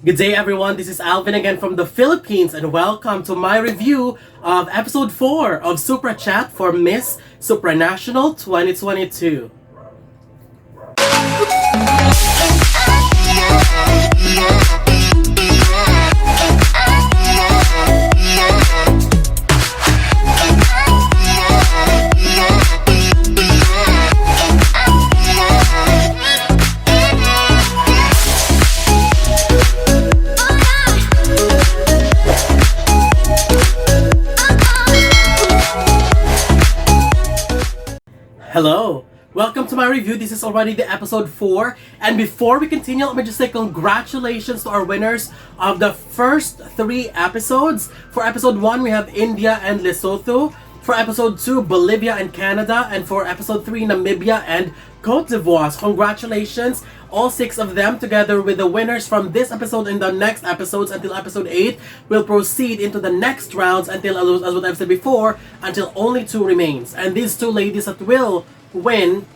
Good day everyone, this is Alvin again from the Philippines and welcome to my review of episode 4 of SupraChat for Miss Supranational 2022. Hello! Welcome to my review. This is already the episode 4. And before we continue, let me just say congratulations to our winners of the first 3 episodes. For episode 1, we have India and Lesotho. For episode 2, Bolivia and Canada. And for episode 3, Namibia and Cote d'Ivoire. Congratulations, all 6 of them, together with the winners from this episode and the next episodes until episode 8 will proceed into the next rounds until, as what I've said before, until only 2 remains. And these 2 ladies that will win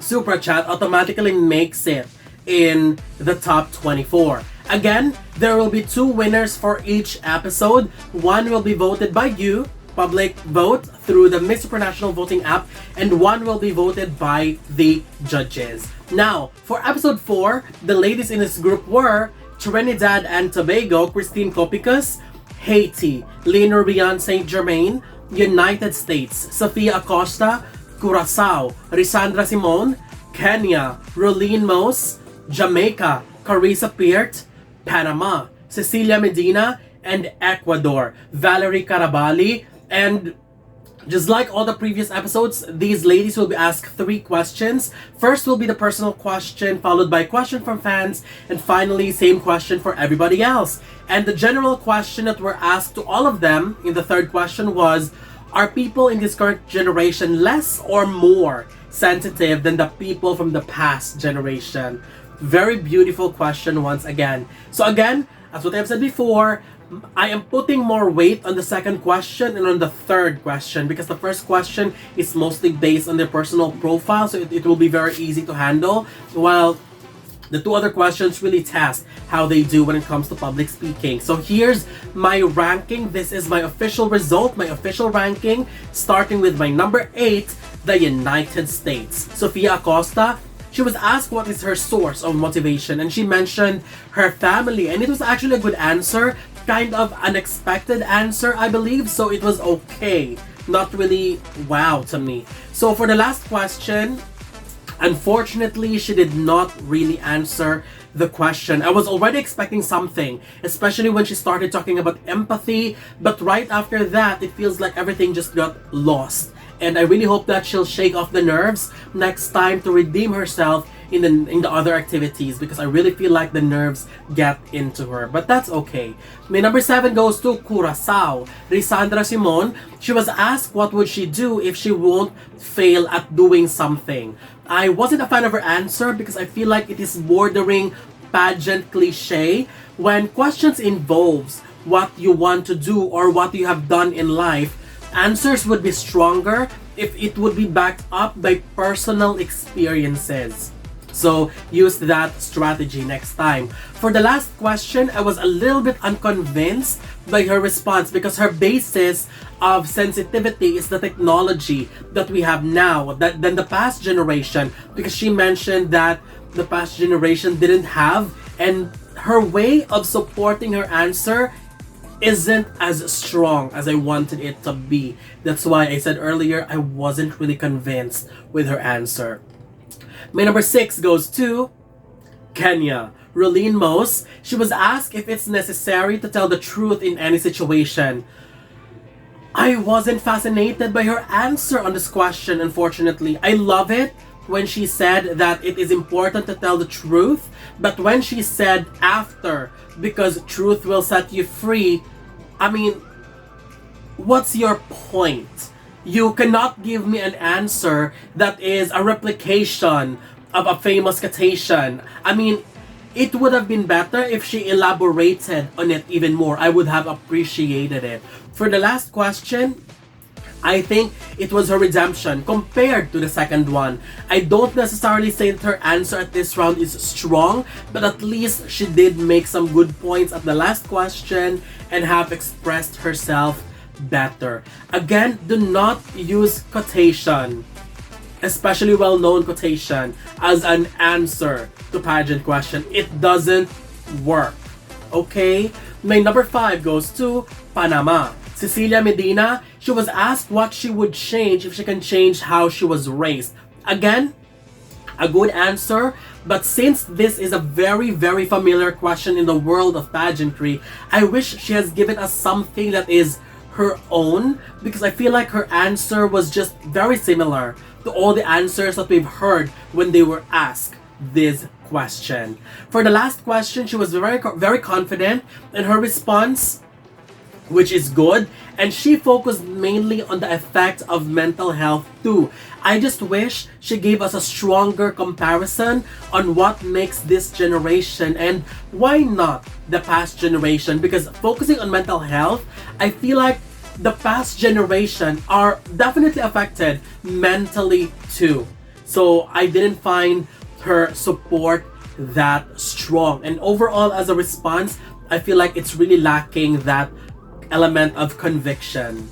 SupraChat automatically makes it in the top 24. Again, there will be 2 winners for each episode. One will be voted by you, public vote through the Miss Supranational voting app, and one will be voted by the judges. Now, for episode 4, the ladies in this group were Trinidad and Tobago, Christin Coeppicus; HAITI, Lynn, Rubiane, Germain; United States, Sofia, Acosta; CURACAO, Risandra, Kenya, Roleen, Mose; JAMAICA, Carisa, Peart; Panama, Cecilia, Medina; and ECUADOR, Valery, Carabali. And just like all the previous episodes, these ladies will be asked 3 questions. First will be the personal question, followed by question from fans, and finally, same question for everybody else. And the general question that were asked to all of them in the third question was, are people in this current generation less or more sensitive than the people from the past generation? Very beautiful question once again. So again, as what I've said before, I am putting more weight on the second question and on the third question because the first question is mostly based on their personal profile, so it will be very easy to handle, while the 2 other questions really test how they do when it comes to public speaking. So here's my ranking. This is my official result, my official ranking, starting with my number 8, the United States. Sofia Acosta, she was asked what is her source of motivation, and she mentioned her family, and it was actually a good answer. Kind of unexpected answer, I believe, so it was okay. Not really wow to me. So for the last question, unfortunately, she did not really answer the question. I was already expecting something, especially when she started talking about empathy, but right after that, it feels like everything just got lost. And I really hope that she'll shake off the nerves next time to redeem herself in the other activities, because I really feel like the nerves get into her. But that's okay. My number 7 goes to CURACAO, Risandra. She was asked what would she do if she won't fail at doing something. I wasn't a fan of her answer because I feel like it is bordering pageant cliche. When questions involves what you want to do or what you have done in life, answers would be stronger if it would be backed up by personal experiences. So use that strategy next time. For the last question, I was a little bit unconvinced by her response because her basis of sensitivity is the technology that we have now than the past generation, because she mentioned that the past generation didn't have, and her way of supporting her answer isn't as strong as I wanted it to be. That's why I said earlier I wasn't really convinced with her answer. My number 6 goes to Kenya, Roleen, Mose. She was asked if it's necessary to tell the truth in any situation. I wasn't fascinated by her answer on this question, unfortunately. I love it when she said that it is important to tell the truth, but when she said after, because truth will set you free, I mean, what's your point? You cannot give me an answer that is a replication of a famous quotation. I mean, it would have been better if she elaborated on it even more. I would have appreciated it. For the last question, I think it was her redemption compared to the second one. I don't necessarily say that her answer at this round is strong, but at least she did make some good points at the last question and have expressed herself better. Again, do not use quotation, especially well-known quotation, as an answer to pageant question. It doesn't work. Okay? My number 5 goes to Panama. Cecilia Medina, she was asked what she would change if she can change how she was raised. Again, a good answer, but since this is a very, very familiar question in the world of pageantry, I wish she has given us something that is her own, because I feel like her answer was just very similar to all the answers that we've heard when they were asked this question. For the last question, she was very, very confident in her response, which is good, and she focused mainly on the effect of mental health too. I just wish she gave us a stronger comparison on what makes this generation and why not the past generation, because focusing on mental health, I feel like the past generation are definitely affected mentally too. So I didn't find her support that strong, and overall as a response, I feel like it's really lacking that element of conviction.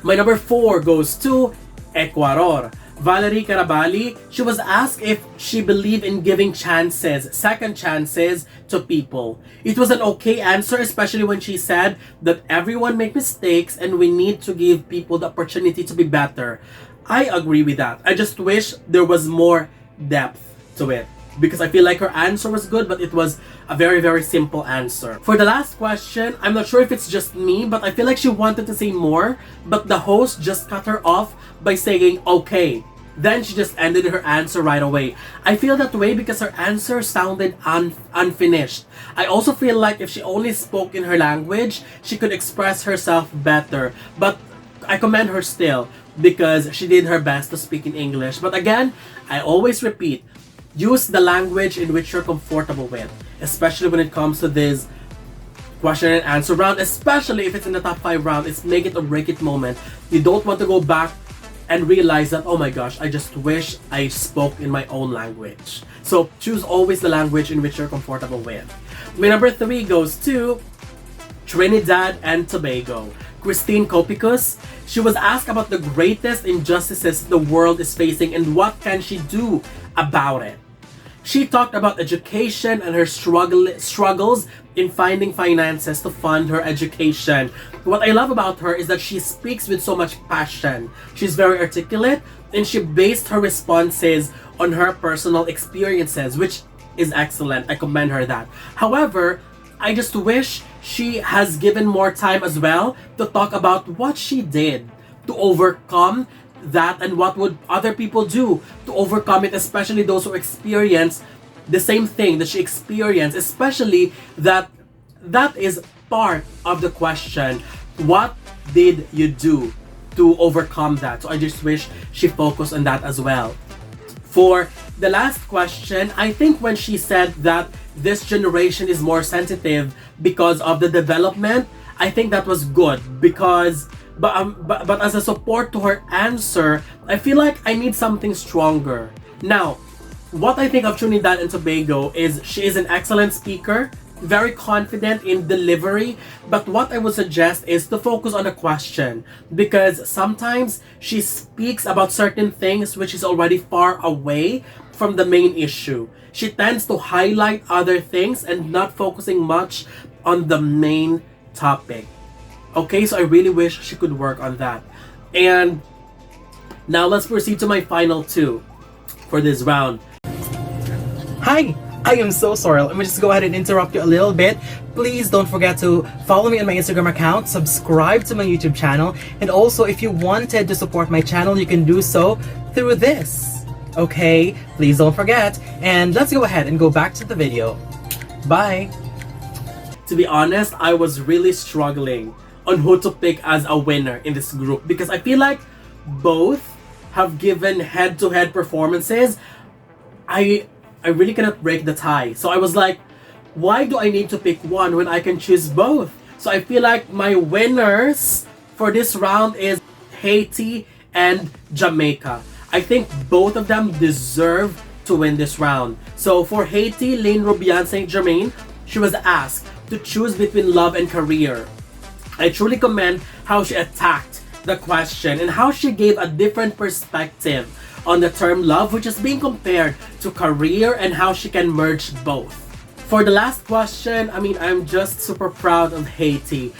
My number 4 goes to Ecuador. Valery Carabali, she was asked if she believed in giving chances, second chances to people. It was an okay answer, especially when she said that everyone makes mistakes and we need to give people the opportunity to be better. I agree with that. I just wish there was more depth to it, because I feel like her answer was good, but it was a very, very simple answer. For the last question, I'm not sure if it's just me, but I feel like she wanted to say more, but the host just cut her off by saying, okay. Then she just ended her answer right away. I feel that way because her answer sounded unfinished. I also feel like if she only spoke in her language, she could express herself better. But I commend her still, because she did her best to speak in English. But again, I always repeat, use the language in which you're comfortable with, especially when it comes to this question and answer round, especially if it's in the top 5 round. It's make it or break it moment. You don't want to go back and realize that, oh my gosh, I just wish I spoke in my own language. So choose always the language in which you're comfortable with. My number 3 goes to Trinidad and Tobago. Christin Coeppicus, she was asked about the greatest injustices the world is facing and what can she do about it. She talked about education and her struggles in finding finances to fund her education. What I love about her is that she speaks with so much passion. She's very articulate, and she based her responses on her personal experiences, which is excellent. I commend her that. However, I just wish she has given more time as well to talk about what she did to overcome that and what would other people do to overcome it, especially those who experience the same thing that she experienced, especially that is part of the question. What did you do to overcome that? So I just wish she focused on that as well. For the last question, I think when she said that this generation is more sensitive because of the development, I think that was good, because but as a support to her answer, I feel like I need something stronger. Now, what I think of Trinidad and Tobago is she is an excellent speaker, very confident in delivery, but what I would suggest is to focus on the question, because sometimes she speaks about certain things which is already far away from the main issue. She tends to highlight other things and not focusing much on the main topic. Okay, so I really wish she could work on that. And now let's proceed to my final 2 for this round. Hi! I am so sorry. Let me just go ahead and interrupt you a little bit. Please don't forget to follow me on my Instagram account, subscribe to my YouTube channel, and also if you wanted to support my channel, you can do so through this. Okay? Please don't forget. And let's go ahead and go back to the video. Bye! To be honest, I was really struggling on who to pick as a winner in this group, because I feel like both have given head-to-head performances. I really cannot break the tie. So I was like, why do I need to pick one when I can choose both? So I feel like my winners for this round is Haiti and Jamaica. I think both of them deserve to win this round. So for Haiti, Lynn Rubiane St. Germain, she was asked to choose between love and career. I truly commend how she attacked the question and how she gave a different perspective on the term love, which is being compared to career, and how she can merge both. For the last question, I'm just super proud of Haiti.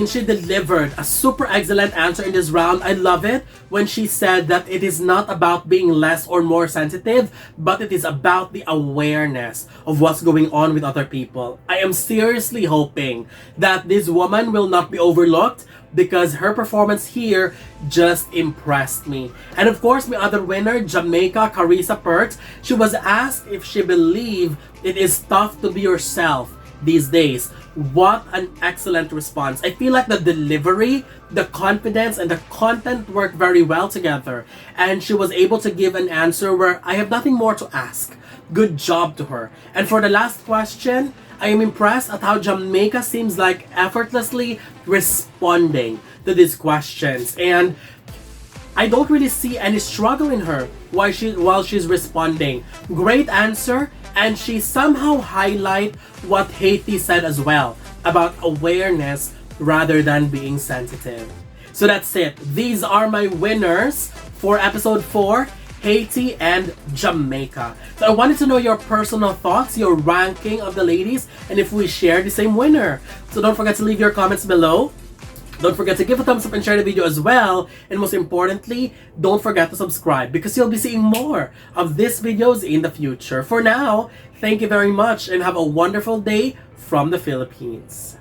She delivered a super excellent answer in this round. I love it when she said that it is not about being less or more sensitive, but it is about the awareness of what's going on with other people. I am seriously hoping that this woman will not be overlooked, because her performance here just impressed me. And of course, my other winner, Jamaica, Carisa Peart, she was asked if she believed it is tough to be yourself these days. What an excellent response. I feel like the delivery, the confidence, and the content worked very well together. And she was able to give an answer where I have nothing more to ask. Good job to her. And for the last question, I am impressed at how Jamaica seems like effortlessly responding to these questions. And I don't really see any struggle in her while she's responding. Great answer, and she somehow highlight what Haiti said as well about awareness rather than being sensitive. So that's it. These are my winners for episode 4, Haiti and Jamaica. So I wanted to know your personal thoughts, your ranking of the ladies, and if we share the same winner. So don't forget to leave your comments below. Don't forget to give a thumbs up and share the video as well. And most importantly, don't forget to subscribe, because you'll be seeing more of these videos in the future. For now, thank you very much and have a wonderful day from the Philippines.